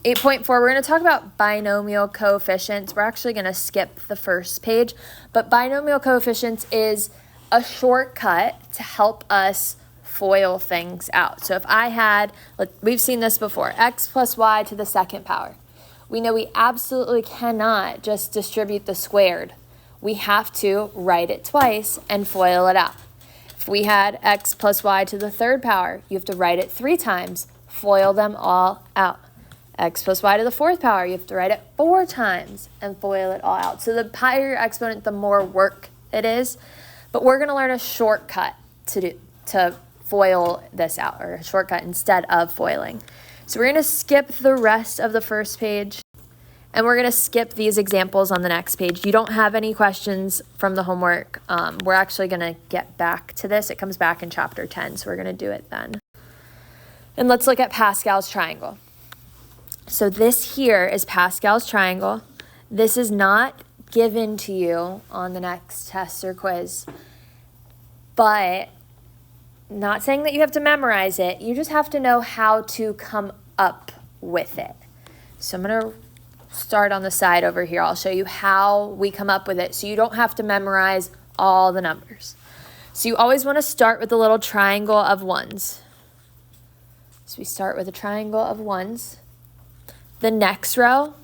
8.4, we're going to talk about binomial coefficients. We're actually going to skip the first page, but binomial coefficients is a shortcut to help us FOIL things out. So if I had, we've seen this before, x plus y to the second power. We know we absolutely cannot just distribute the squared. We have to write it twice and FOIL it out. If we had x plus y to the third power, you have to write it 3 times, FOIL them all out. X plus y to the fourth power, you have to write it 4 times and FOIL it all out. So the higher your exponent, the more work it is. But we're going to learn a shortcut to FOIL this out, or a shortcut instead of FOILing. So we're going to skip the rest of the first page, and we're going to skip these examples on the next page. You don't have any questions from the homework. We're actually going to get back to this. It comes back in chapter 10, so we're going to do it then. And let's look at Pascal's triangle. So this here is Pascal's triangle. This is not given to you on the next test or quiz, but not saying that you have to memorize it. You just have to know how to come up with it. So I'm going to start on the side over here. I'll show you how we come up with it so you don't have to memorize all the numbers. So you always want to start with a little triangle of ones. So we start with a triangle of ones. The next row,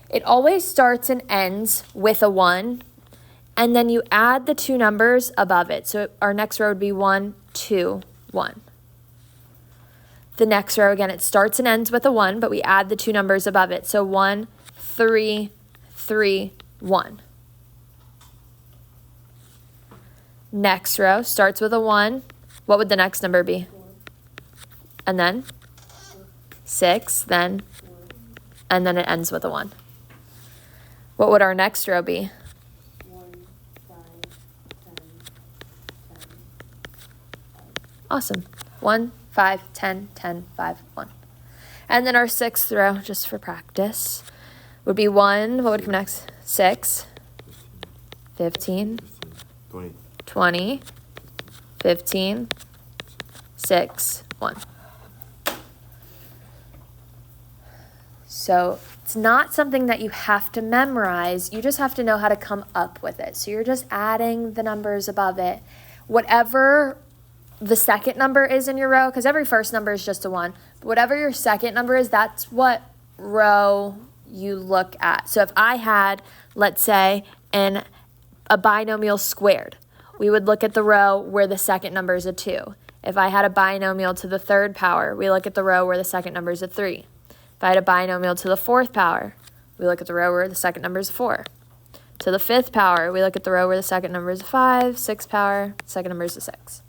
it always starts and ends with a 1, and then you add the 2 numbers above it. So our next row would be 1, 2, 1. The next row, again, it starts and ends with a 1, but we add the 2 numbers above it. So 1, 3, 3, 1. Next row starts with a 1. What would the next number be? And then 6, then, and then it ends with a 1. What would our next row be? 1, 5, 10, 10, 5. Awesome. 1, 5, 10, 10, 5, 1. And then our 6th row, just for practice, would be 1. What would come next? 6, 15, 20, 15, 6, 1. So it's not something that you have to memorize. You just have to know how to come up with it. So you're just adding the numbers above it. Whatever the second number is in your row, because every first number is just a 1, but whatever your second number is, that's what row you look at. So if I had, let's say, a binomial squared, we would look at the row where the second number is a 2. If I had a binomial to the third power, we look at the row where the second number is a 3. If I had a binomial to the 4th power, we look at the row where the second number is a 4. To the 5th power, we look at the row where the second number is a 5. 6th power, second number is a 6.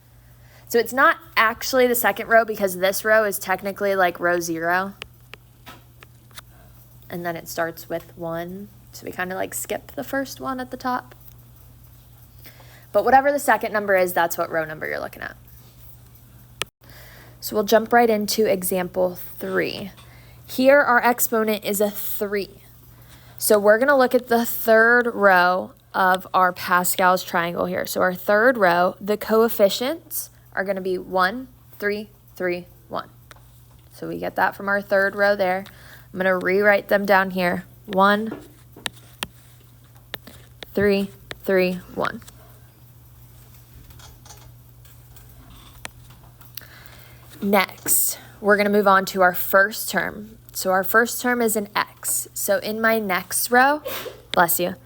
So it's not actually the second row because this row is technically like row 0. And then it starts with 1. So we kind of like skip the first one at the top. But whatever the second number is, that's what row number you're looking at. So we'll jump right into example 3. Here our exponent is a 3. So we're going to look at the third row of our Pascal's triangle here. So our third row, the coefficients are going to be 1, 3, 3, 1. So we get that from our third row there. I'm going to rewrite them down here. 1, 3, 3, 1. Next, we're going to move on to our first term. So our first term is an x. So in my next row, bless you,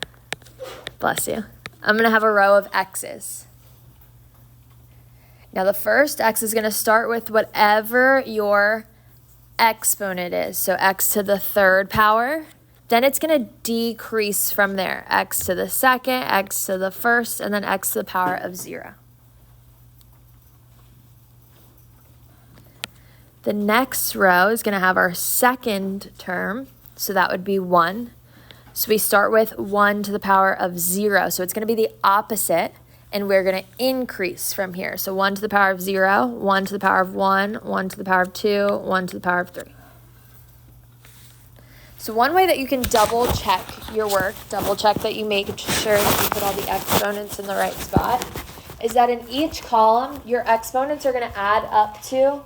I'm going to have a row of x's. Now the first x is going to start with whatever your exponent is. So x to the third power. Then it's going to decrease from there. X to the second, x to the first, and then x to the power of 0. The next row is going to have our second term, so that would be 1. So we start with 1 to the power of 0. So it's going to be the opposite, and we're going to increase from here. So 1 to the power of 0, 1 to the power of 1, 1 to the power of 2, 1 to the power of 3. So one way that you can double check your work, double check that you make sure that you put all the exponents in the right spot, is that in each column, your exponents are going to add up to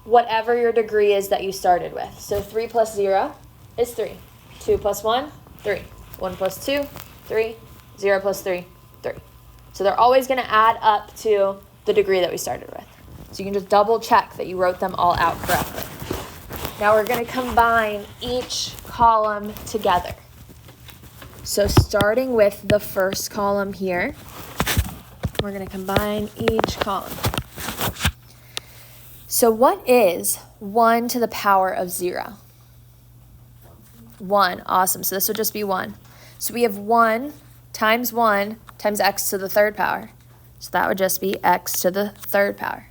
whatever your degree is that you started with. So 3 plus 0 is 3. 2 plus 1, 3. 1 plus 2, 3. 0 plus 3, 3. So they're always going to add up to the degree that we started with. So you can just double check that you wrote them all out correctly. Now we're going to combine each column together. So starting with the first column here, we're going to combine each column. So what is 1 to the power of 0? 1, awesome. So this would just be 1. So we have 1 times x to the third power. So that would just be x to the third power.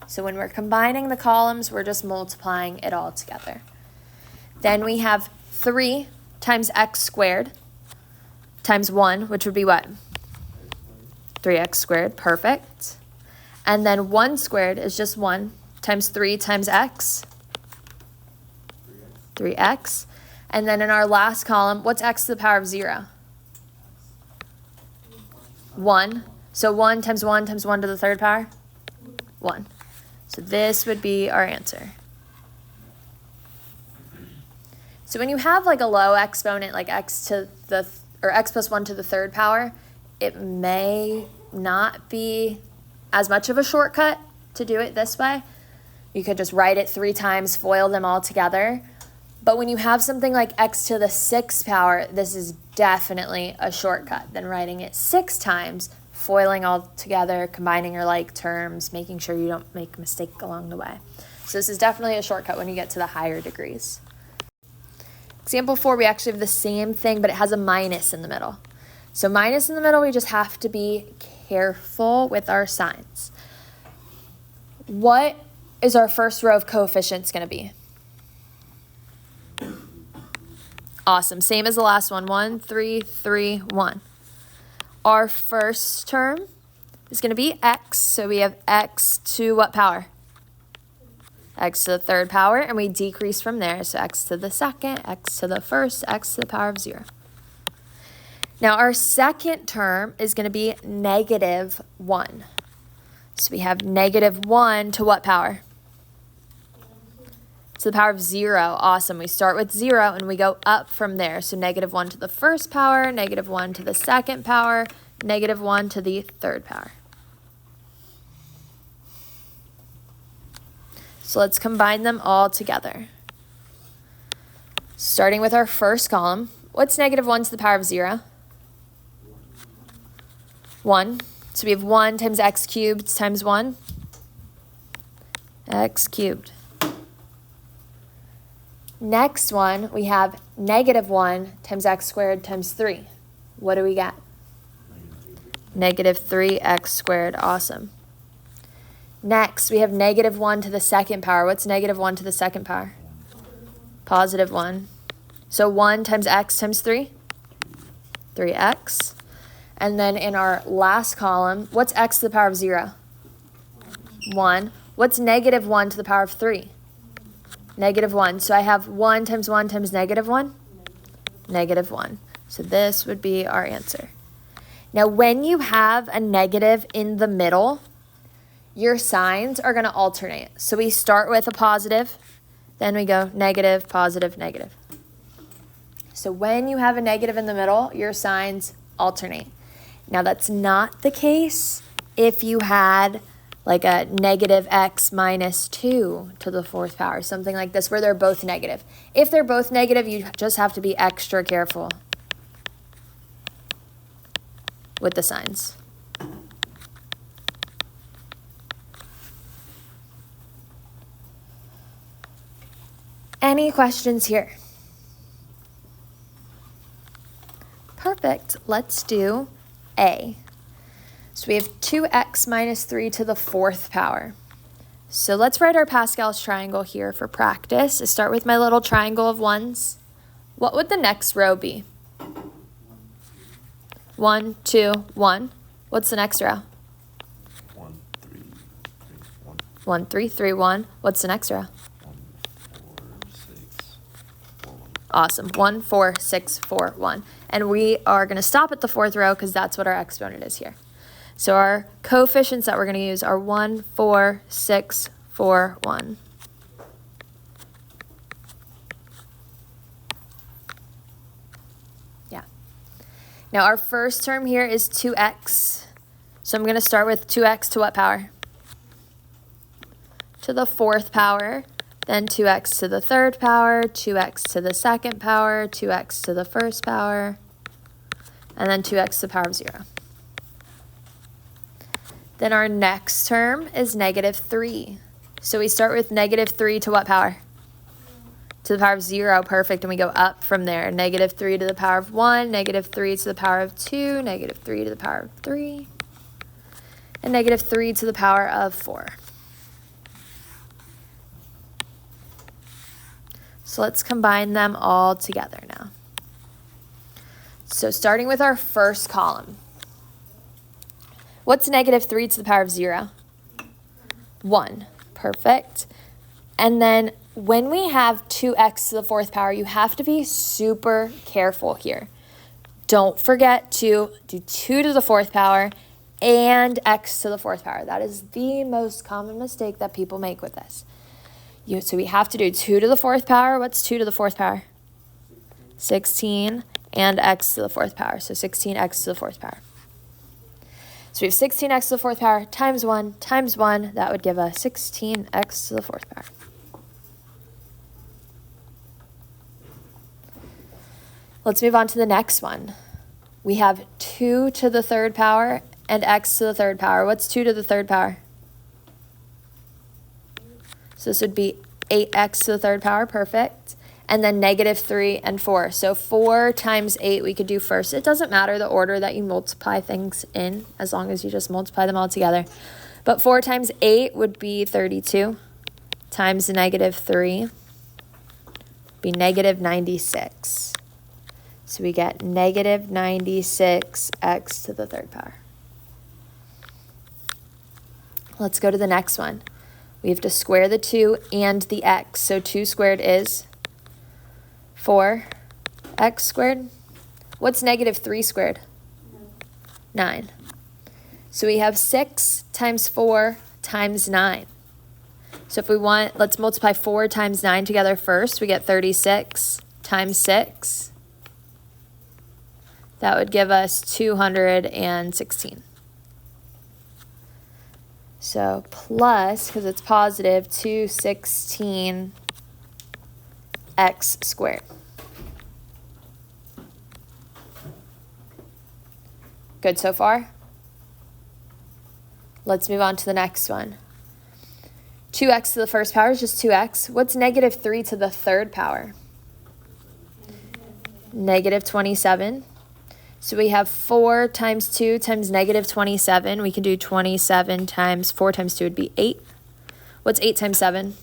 So when we're combining the columns, we're just multiplying it all together. Then we have 3 times x squared times 1, which would be what? 3x squared, perfect. And then 1 squared is just 1 times 3 times x, 3x. And then in our last column, what's x to the power of 0? 1. So 1 times 1 times 1 to the third power? 1. So this would be our answer. So when you have like a low exponent, like x plus 1 to the third power, it may not be as much of a shortcut to do it this way. You could just write it 3 times, FOIL them all together. But when you have something like x to the 6th power, this is definitely a shortcut than writing it 6 times, foiling all together, combining your like terms, making sure you don't make a mistake along the way. So this is definitely a shortcut when you get to the higher degrees. Example 4, we actually have the same thing, but it has a minus in the middle. So minus in the middle, we just have to be careful with our signs. What is our first row of coefficients going to be? Awesome. Same as the last one. 1, 3, 3, 1. Our first term is going to be x. So we have x to what power? X to the third power. And we decrease from there. So x to the second, x to the first, x to the power of 0. Now our second term is going to be negative 1. So we have negative 1 to what power? To the power of 0. Awesome. We start with 0 and we go up from there. So negative 1 to the first power, negative 1 to the second power, negative 1 to the third power. So let's combine them all together. Starting with our first column, what's negative 1 to the power of 0? 1. So we have 1 times x cubed times 1. X cubed. Next one, we have negative 1 times x squared times 3. What do we get? Negative 3x squared. Awesome. Next, we have negative 1 to the second power. What's negative 1 to the second power? Positive 1. So 1 times x times 3? 3x. And then in our last column, what's x to the power of 0? 1. What's negative 1 to the power of 3? Negative 1. So I have 1 times negative 1? Negative 1. So this would be our answer. Now, when you have a negative in the middle, your signs are going to alternate. So we start with a positive, then we go negative, positive, negative. So when you have a negative in the middle, your signs alternate. Now, that's not the case if you had like a negative x minus 2 to the fourth power, something like this, where they're both negative. If they're both negative, you just have to be extra careful with the signs. Any questions here? Perfect. Let's do A. So we have 2x minus 3 to the fourth power. So let's write our Pascal's triangle here for practice. I start with my little triangle of ones. What would the next row be? 1, 2, 1. What's the next row? 1, 3, 3, 1. 1, 3, 3, 1. What's the next row? 1, 4, 6, 4, 1. Awesome. 1, 4, 6, 4, 1. And we are going to stop at the fourth row because that's what our exponent is here. So our coefficients that we're going to use are 1, 4, 6, 4, 1. Now our first term here is 2x. So I'm going to start with 2x to what power? To the 4th power, then 2x to the 3rd power, 2x to the 2nd power, 2x to the 1st power, and then 2x to the power of 0. Then our next term is -3. So we start with -3 to what power? To the power of 0, perfect, and we go up from there. -3 to the power of 1, -3 to the power of 2, -3 to the power of 3, and -3 to the power of 4. So let's combine them all together now. So starting with our first column. What's -3 to the power of 0? 1. Perfect. And then when we have 2x to the 4th power, you have to be super careful here. Don't forget to do 2 to the 4th power and x to the 4th power. That is the most common mistake that people make with this. So we have to do 2 to the 4th power. What's 2 to the 4th power? 16, and x to the 4th power. So 16x to the 4th power. So we have 16x to the 4th power times 1 times 1. That would give us 16x to the 4th power. Let's move on to the next one. We have 2 to the 3rd power and x to the 3rd power. What's 2 to the 3rd power? So this would be 8x to the 3rd power, perfect. And then -3 and 4. So 4 times 8 we could do first. It doesn't matter the order that you multiply things in, as long as you just multiply them all together. But 4 times 8 would be 32, times -3 be -96. So we get -96x to the 3rd power. Let's go to the next one. We have to square the 2 and the x. So 2 squared is 4x squared. What's -3 squared? 9. So we have 6 times 4 times 9. So if we want, let's multiply 4 times 9 together first. We get 36 times 6. That would give us 216. So plus, because it's positive, 216x squared. Good so far? Let's move on to the next one. 2x to the 1st power is just 2x. What's -3 to the 3rd power? -27. So we have 4 times 2 times -27. We can do 27 times 4 times 2 would be 8. What's 8 times 7?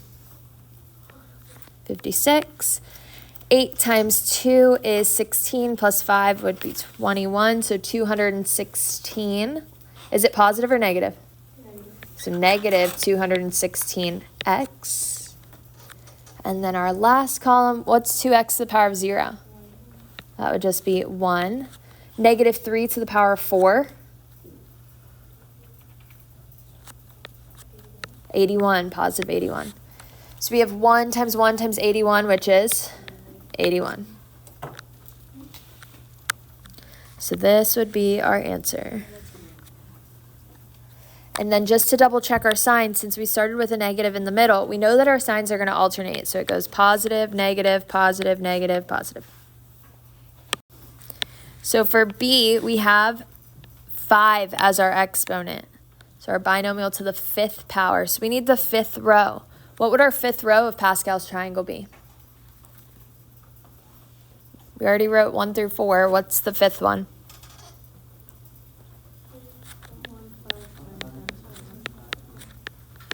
56. 8 times 2 is 16 plus 5 would be 21. So 216. Is it positive or negative? So -216x. And then our last column, what's 2x to the power of 0? That would just be 1. -3 to the power of 4. 81, positive 81. So we have 1 times 81, which is 81. So this would be our answer. And then just to double check our signs, since we started with a negative in the middle, we know that our signs are going to alternate. So it goes positive, negative, positive, negative, positive. So for B, we have 5 as our exponent. So our binomial to the 5th power. So we need the 5th row. What would our 5th row of Pascal's triangle be? We already wrote 1 through 4. What's the 5th one?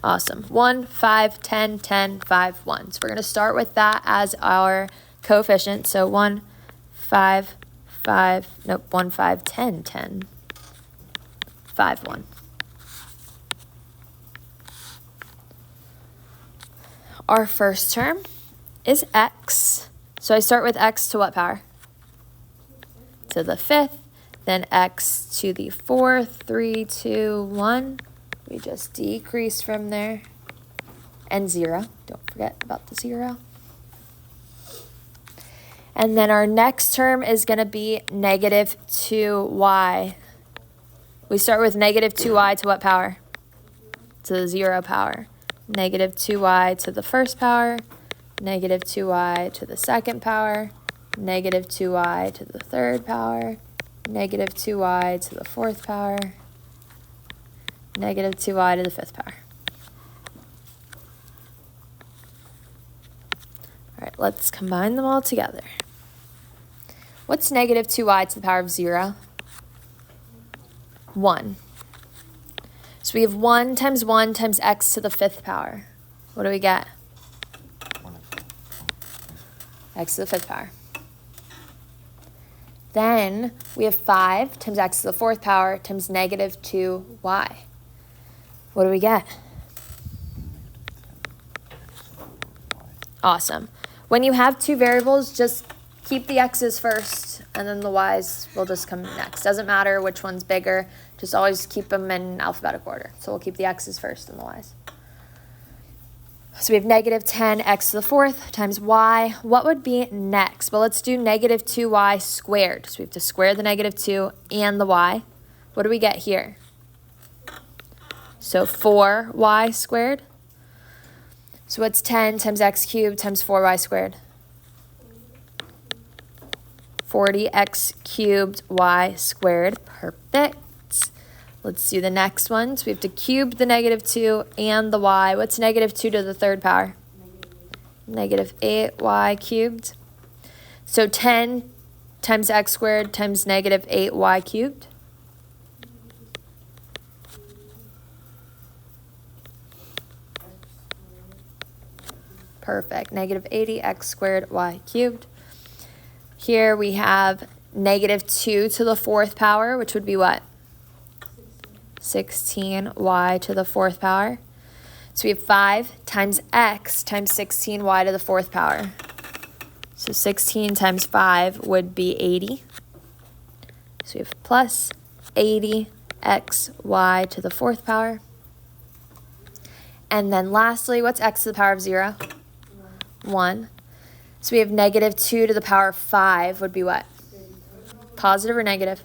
Awesome. 1, 5, 10, 10, 5, 1. So we're going to start with that as our coefficient. So 1, 5, 5, nope, 1, 5, 10, 10, 5, 1. Our first term is x. So I start with x to what power? To the 5th, then x to the 4th, 3, 2, 1. We just decrease from there. And 0. Don't forget about the 0. And then our next term is going to be negative 2y. We start with negative 2y to what power? To the 0 power. Negative 2y to the first power, negative 2y to the second power, negative 2y to the third power, negative 2y to the fourth power, negative 2y to the fifth power. All right, let's combine them all together. What's negative 2y to the power of 0? 1. So we have 1 times x to the fifth power. What do we get? X to the fifth power. Then we have 5 times x to the fourth power times negative 2y. What do we get? Awesome. When you have two variables, just keep the x's first, and then the y's will just come next. Doesn't matter which one's bigger. Just always keep them in alphabetical order. So we'll keep the x's first and the y's. So we have negative 10x to the fourth times y. What would be next? Well, let's do negative 2y squared. So we have to square the negative 2 and the y. What do we get here? So 4y squared. So what's 10 times x cubed times 4y squared? 40x cubed y squared. Perfect. Let's do the next one. So we have to cube the negative 2 and the y. What's negative 2 to the third power? Negative 8y cubed. So 10 times x squared times negative 8y cubed. Perfect. Negative 80x squared y cubed. Here we have negative 2 to the fourth power, which would be what? 16y to the fourth power. So we have 5 times x times 16y to the fourth power. So 16 times 5 would be 80. So we have plus 80xy to the fourth power. And then lastly, what's x to the power of 0? 1. So we have negative 2 to the power of 5 would be what? Positive or negative?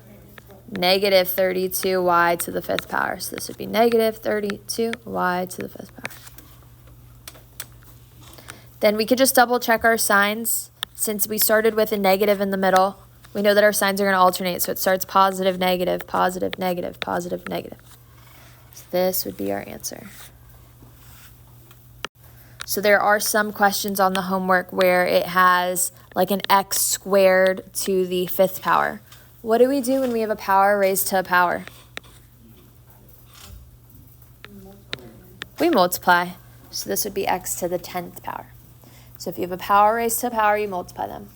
Negative 32y to the fifth power. So this would be negative 32y to the fifth power. Then we could just double check our signs. Since we started with a negative in the middle, we know that our signs are going to alternate. So it starts positive, negative, positive, negative, positive, negative. So this would be our answer. So there are some questions on the homework where it has like an x squared to the fifth power. What do we do when we have a power raised to a power? We multiply. So this would be x to the 10th power. So if you have a power raised to a power, you multiply them.